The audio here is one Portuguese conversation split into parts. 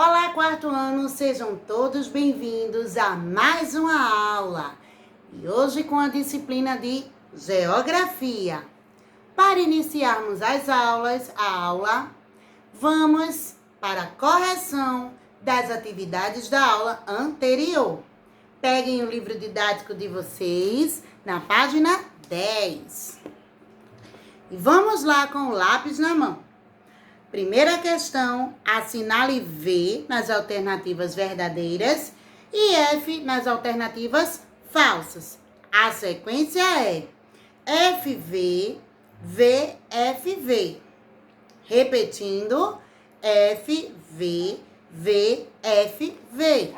Olá, quarto ano, sejam todos bem-vindos a mais uma aula. E hoje com a disciplina de Geografia. Para iniciarmos a aula, vamos para a correção das atividades da aula anterior. Peguem o livro didático de vocês na página 10. E vamos lá com o lápis na mão. Primeira questão, assinale V nas alternativas verdadeiras e F nas alternativas falsas. A sequência é FV, VFV. Repetindo, FV, VFV.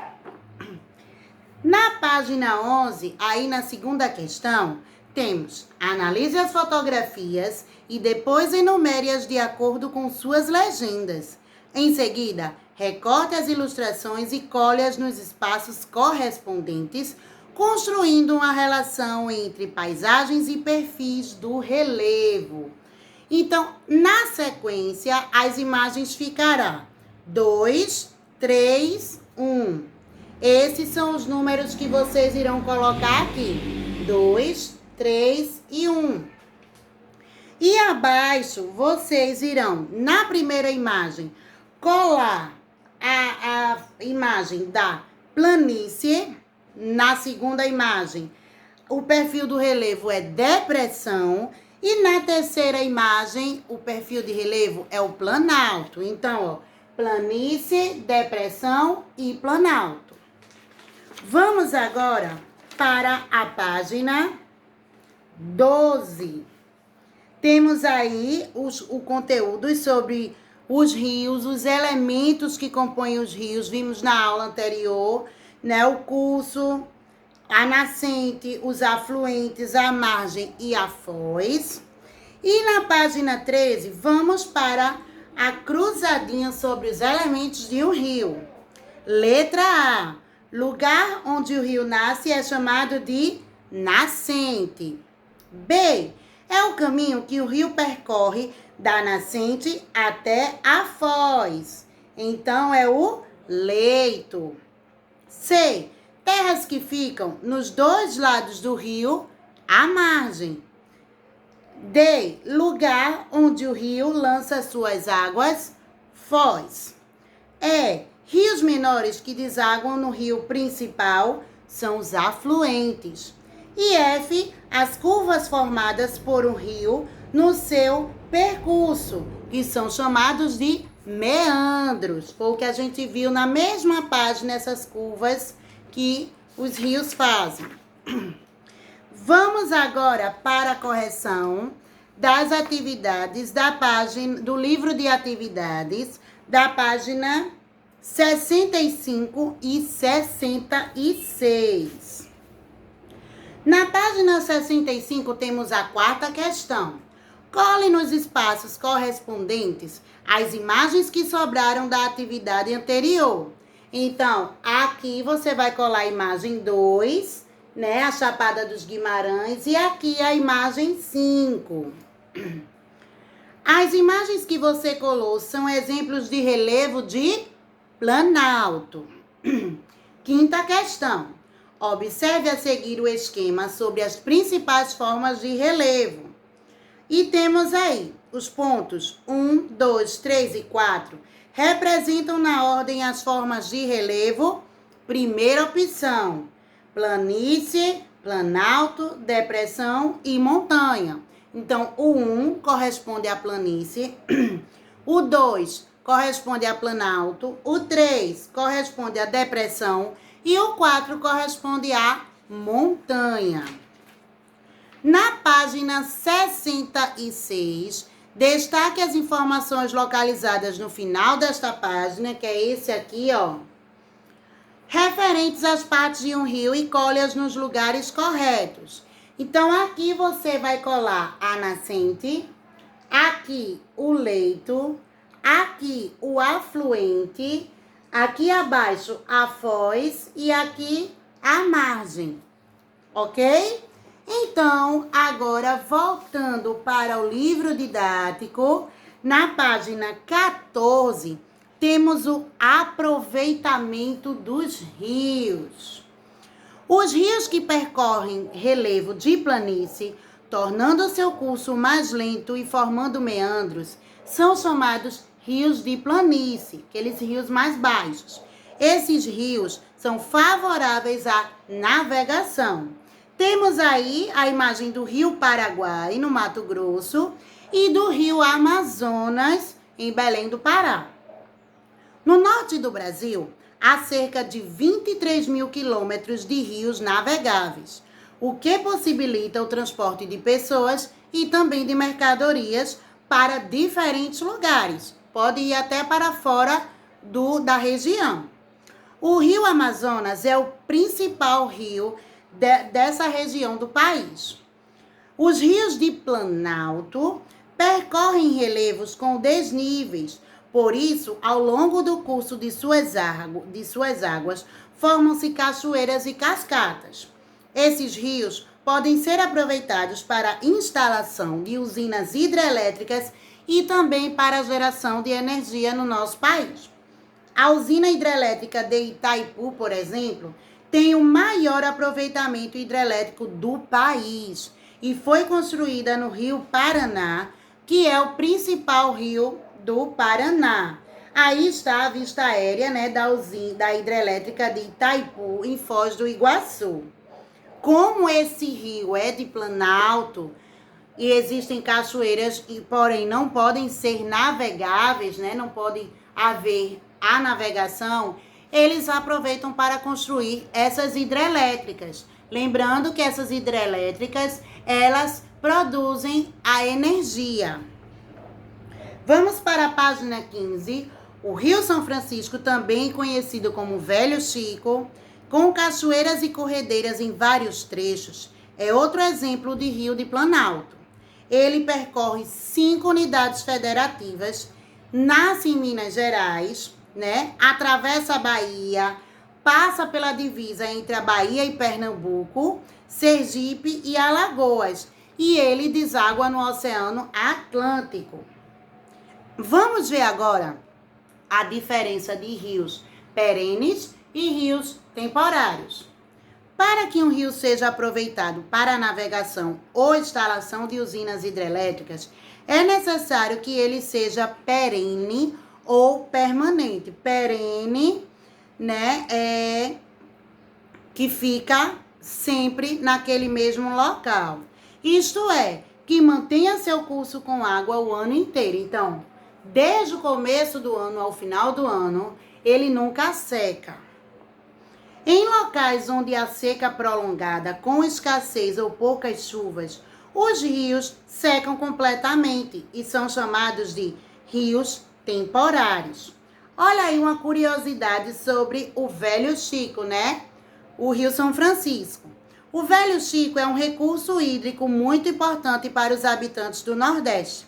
Na página 11, aí na segunda questão, temos analise as fotografias e depois enumere-as de acordo com suas legendas. Em seguida, recorte as ilustrações e colhe-as nos espaços correspondentes, construindo uma relação entre paisagens e perfis do relevo. Então, na sequência, as imagens ficarão 2, 3, 1. Esses são os números que vocês irão colocar aqui. 2, 3 e 1. E abaixo, vocês irão, na primeira imagem, colar a imagem da planície. Na segunda imagem, o perfil do relevo é depressão. E na terceira imagem, o perfil de relevo é o planalto. Então, ó, planície, depressão e planalto. Vamos agora para a página 12. Temos aí o conteúdo sobre os rios, os elementos que compõem os rios. Vimos na aula anterior, né? O curso, a nascente, os afluentes, a margem e a foz. E na página 13, vamos para a cruzadinha sobre os elementos de um rio. Letra A. Lugar onde o rio nasce é chamado de nascente. B. É o caminho que o rio percorre da nascente até a foz. Então, é o leito. C. Terras que ficam nos dois lados do rio, à margem. D. Lugar onde o rio lança suas águas, foz. E. Rios menores que desaguam no rio principal são os afluentes. E F, as curvas formadas por um rio no seu percurso, que são chamados de meandros. Foi o que a gente viu na mesma página, essas curvas que os rios fazem. Vamos agora para a correção das atividades da página do livro de atividades da página 65 e 66. Na página 65 temos a quarta questão. Cole nos espaços correspondentes as imagens que sobraram da atividade anterior. Então, aqui você vai colar a imagem 2, né, a Chapada dos Guimarães, e aqui a imagem 5. As imagens que você colou são exemplos de relevo de planalto. Quinta questão. Observe a seguir o esquema sobre as principais formas de relevo. E temos aí os pontos 1, 2, 3 e 4. Representam na ordem as formas de relevo. Primeira opção, planície, planalto, depressão e montanha. Então, o 1 corresponde à planície, o 2 corresponde a planalto, o 3 corresponde à depressão e o 4 corresponde à montanha. Na página 66, destaque as informações localizadas no final desta página, que é esse aqui, ó, referentes às partes de um rio e colhe-as nos lugares corretos. Então, aqui você vai colar a nascente, aqui o leito, aqui o afluente, aqui abaixo a foz e aqui a margem, ok? Então, agora voltando para o livro didático, na página 14, temos o aproveitamento dos rios. Os rios que percorrem relevo de planície, tornando seu curso mais lento e formando meandros, são chamados rios de planície, aqueles rios mais baixos. Esses rios são favoráveis à navegação. Temos aí a imagem do Rio Paraguai, no Mato Grosso, e do Rio Amazonas, em Belém do Pará. No norte do Brasil, há cerca de 23 mil quilômetros de rios navegáveis, o que possibilita o transporte de pessoas e também de mercadorias para diferentes lugares. Pode ir até para fora da região. O Rio Amazonas é o principal rio dessa região do país. Os rios de Planalto percorrem relevos com desníveis, por isso, ao longo do curso de suas águas, formam-se cachoeiras e cascatas. Esses rios podem ser aproveitados para a instalação de usinas hidrelétricas e também para a geração de energia no nosso país. A usina hidrelétrica de Itaipu, por exemplo, tem o maior aproveitamento hidrelétrico do país e foi construída no Rio Paraná, que é o principal rio do Paraná. Aí está a vista aérea, né, da hidrelétrica de Itaipu, em Foz do Iguaçu. Como esse rio é de planalto e existem cachoeiras, porém não podem ser navegáveis, né, não pode haver a navegação, eles aproveitam para construir essas hidrelétricas. Lembrando que essas hidrelétricas, elas produzem a energia. Vamos para a página 15. O Rio São Francisco, também conhecido como Velho Chico, com cachoeiras e corredeiras em vários trechos, é outro exemplo de rio de planalto. Ele percorre 5 unidades federativas, nasce em Minas Gerais, né? Atravessa a Bahia, passa pela divisa entre a Bahia e Pernambuco, Sergipe e Alagoas, e ele deságua no Oceano Atlântico. Vamos ver agora a diferença de rios perenes e rios temporários. Para que um rio seja aproveitado para a navegação ou instalação de usinas hidrelétricas, é necessário que ele seja perene ou permanente. Perene, né, é que fica sempre naquele mesmo local. Isto é, que mantenha seu curso com água o ano inteiro. Então, desde o começo do ano ao final do ano, ele nunca seca. Em locais onde há seca prolongada, com escassez ou poucas chuvas, os rios secam completamente e são chamados de rios temporários. Olha aí uma curiosidade sobre o Velho Chico, né? O Rio São Francisco. O Velho Chico é um recurso hídrico muito importante para os habitantes do Nordeste.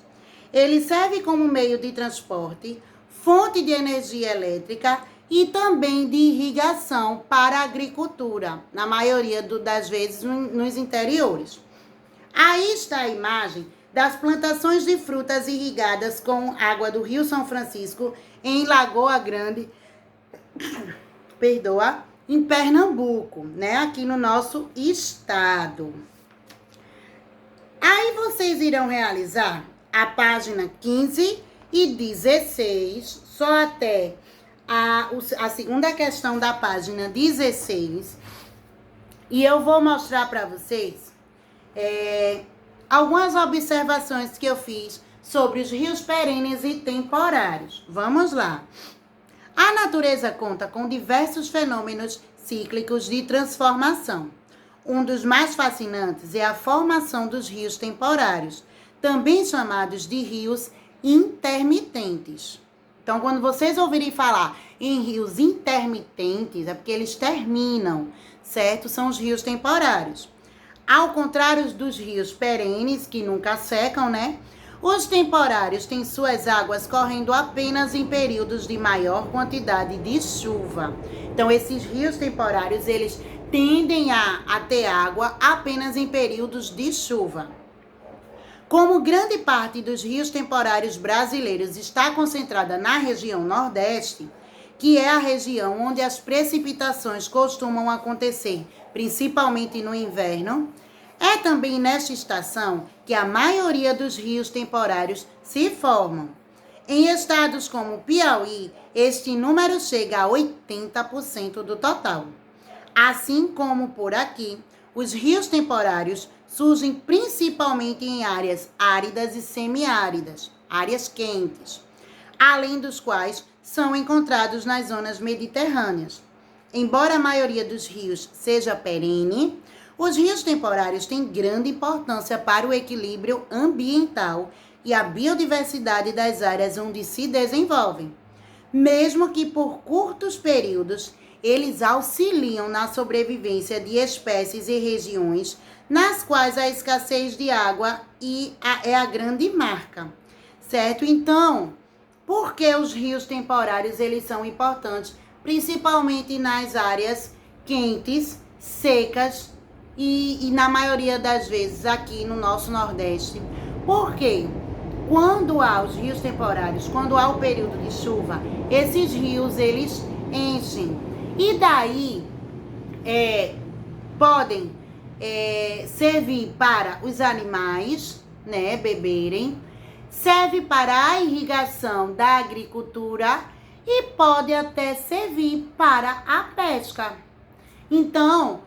Ele serve como meio de transporte, fonte de energia elétrica e também de irrigação para a agricultura, na maioria das vezes nos interiores. Aí está a imagem das plantações de frutas irrigadas com água do Rio São Francisco em Lagoa Grande, em Pernambuco, né? Aqui no nosso estado. Aí vocês irão realizar a página 15 e 16, só até a segunda questão da página 16. E eu vou mostrar para vocês algumas observações que eu fiz sobre os rios perenes e temporários. Vamos lá. A natureza conta com diversos fenômenos cíclicos de transformação. Um dos mais fascinantes é a formação dos rios temporários, também chamados de rios intermitentes. Então, quando vocês ouvirem falar em rios intermitentes, é porque eles terminam, certo? São os rios temporários. Ao contrário dos rios perenes, que nunca secam, né? Os temporários têm suas águas correndo apenas em períodos de maior quantidade de chuva. Então, esses rios temporários, eles tendem a ter água apenas em períodos de chuva. Como grande parte dos rios temporários brasileiros está concentrada na região Nordeste, que é a região onde as precipitações costumam acontecer, principalmente no inverno, é também nesta estação que a maioria dos rios temporários se formam. Em estados como Piauí, este número chega a 80% do total. Assim como por aqui, os rios temporários surgem principalmente em áreas áridas e semiáridas, áreas quentes, além dos quais são encontrados nas zonas mediterrâneas. Embora a maioria dos rios seja perene, os rios temporários têm grande importância para o equilíbrio ambiental e a biodiversidade das áreas onde se desenvolvem. Mesmo que por curtos períodos, eles auxiliam na sobrevivência de espécies e regiões nas quais a escassez de água é a grande marca, certo? Então, por que os rios temporários eles são importantes? Principalmente nas áreas quentes, secas e na maioria das vezes aqui no nosso Nordeste. Por quê? Quando há os rios temporários, quando há o período de chuva, esses rios eles enchem. E daí podem servir para os animais, né, beberem, serve para a irrigação da agricultura e pode até servir para a pesca. Então,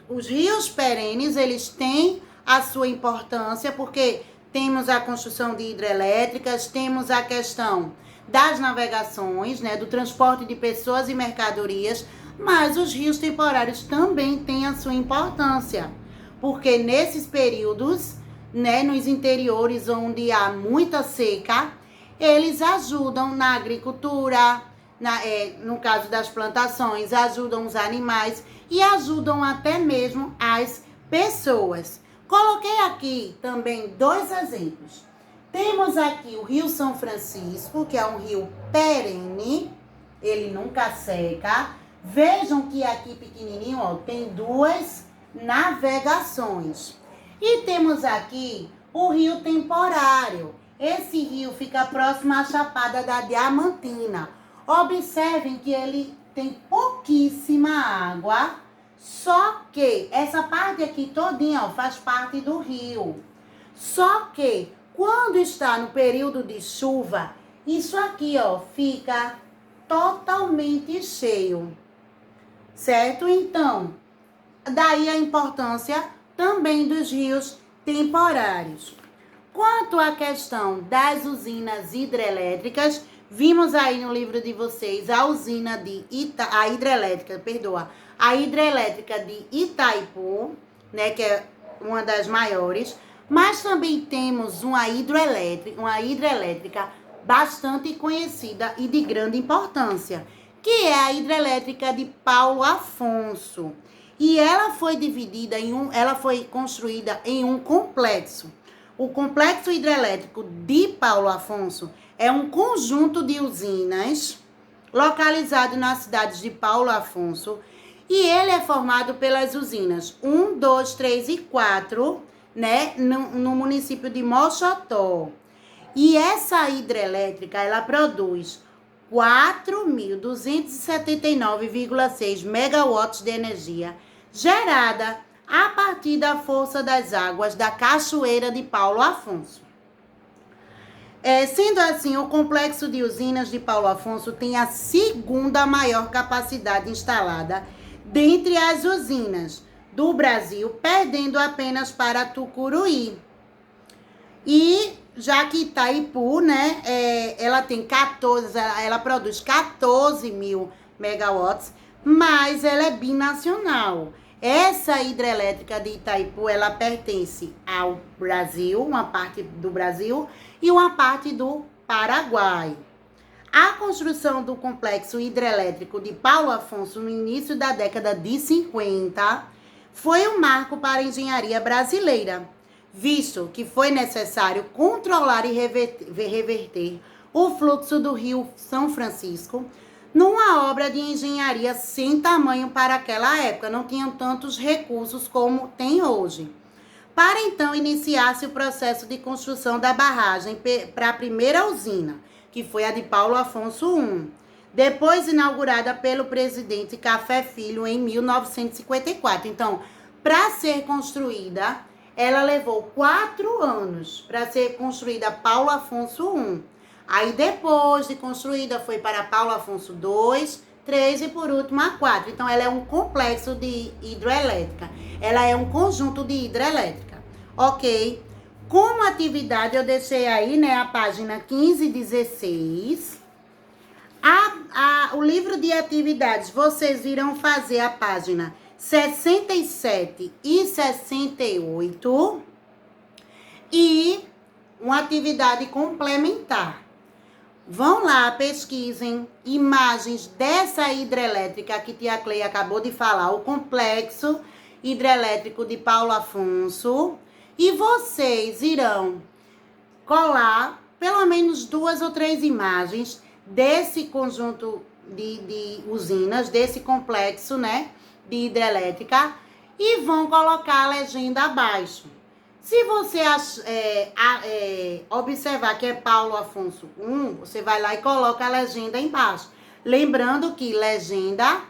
os rios perenes, eles têm a sua importância, porque temos a construção de hidrelétricas, temos a questão das navegações, né, do transporte de pessoas e mercadorias, mas os rios temporários também têm a sua importância, porque nesses períodos, né, nos interiores onde há muita seca, eles ajudam na agricultura, no caso das plantações, ajudam os animais e ajudam até mesmo as pessoas. Coloquei aqui também 2 exemplos. Temos aqui o Rio São Francisco, que é um rio perene, ele nunca seca. Vejam que aqui pequenininho, ó, tem 2 navegações. E temos aqui o rio temporário. Esse rio fica próximo à Chapada da Diamantina. Observem que ele tem pouquíssima água, só que essa parte aqui todinha, ó, faz parte do rio. Só que quando está no período de chuva, isso aqui, ó, fica totalmente cheio, certo? Então, daí a importância também dos rios temporários. Quanto à questão das usinas hidrelétricas, vimos aí no livro de vocês a hidrelétrica de Itaipu, né, que é uma das maiores, mas também temos uma hidrelétrica bastante conhecida e de grande importância, que é a hidrelétrica de Paulo Afonso. E ela foi construída em um complexo. O complexo hidrelétrico de Paulo Afonso é um conjunto de usinas localizado nas cidades de Paulo Afonso, e ele é formado pelas usinas 1, 2, 3 e 4, né, no município de Mochotó. E essa hidrelétrica, ela produz 4.279,6 megawatts de energia gerada a partir da força das águas da Cachoeira de Paulo Afonso. Sendo assim, o complexo de usinas de Paulo Afonso tem a segunda maior capacidade instalada dentre as usinas do Brasil, perdendo apenas para Tucuruí. E já que Itaipu, né, ela produz 14 mil megawatts, mas ela é binacional. Essa hidrelétrica de Itaipu, ela pertence ao Brasil, uma parte do Brasil e uma parte do Paraguai. A construção do complexo hidrelétrico de Paulo Afonso no início da década de 50 foi um marco para a engenharia brasileira, visto que foi necessário controlar e reverter o fluxo do Rio São Francisco numa obra de engenharia sem tamanho para aquela época. Não tinham tantos recursos como tem hoje. para então iniciar-se o processo de construção da barragem para a primeira usina, que foi a de Paulo Afonso I, depois inaugurada pelo presidente Café Filho em 1954. Então, para ser construída, ela levou 4 anos para ser construída Paulo Afonso I. Aí, depois de construída, foi para Paulo Afonso II, 3 e, por último, a 4. Então, ela é um complexo de hidrelétrica. Ela é um conjunto de hidrelétrica. Ok? Como atividade, eu deixei aí, né, a página 15 e 16. O livro de atividades, vocês irão fazer a página 67 e 68. E uma atividade complementar. Vão lá, pesquisem imagens dessa hidrelétrica que tia Cleia acabou de falar, o complexo hidrelétrico de Paulo Afonso, e vocês irão colar pelo menos 2 ou 3 imagens desse conjunto de usinas, desse complexo, né, de hidrelétrica, e vão colocar a legenda abaixo. Se você observar que é Paulo Afonso I, você vai lá e coloca a legenda embaixo. Lembrando que legenda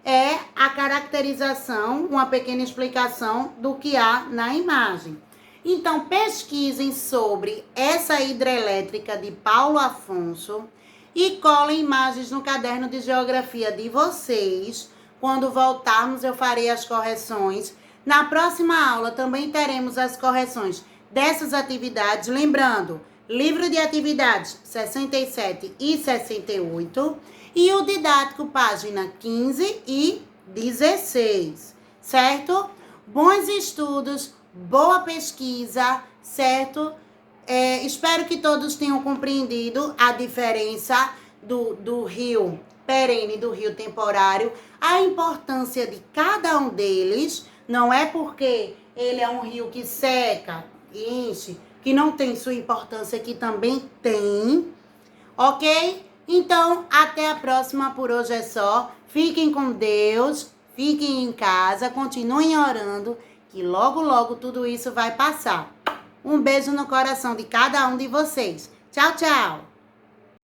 é a caracterização, uma pequena explicação do que há na imagem. Então, pesquisem sobre essa hidrelétrica de Paulo Afonso e colhem imagens no caderno de geografia de vocês. Quando voltarmos, eu farei as correções. Na próxima aula também teremos as correções dessas atividades. Lembrando, livro de atividades 67 e 68 e o didático página 15 e 16, certo? Bons estudos, boa pesquisa, certo? Espero que todos tenham compreendido a diferença do rio perene e do rio temporário, a importância de cada um deles. Não é porque ele é um rio que seca, enche, que não tem sua importância, que também tem, ok? Então, até a próxima, por hoje é só. Fiquem com Deus, fiquem em casa, continuem orando, que logo, logo tudo isso vai passar. Um beijo no coração de cada um de vocês. Tchau, tchau!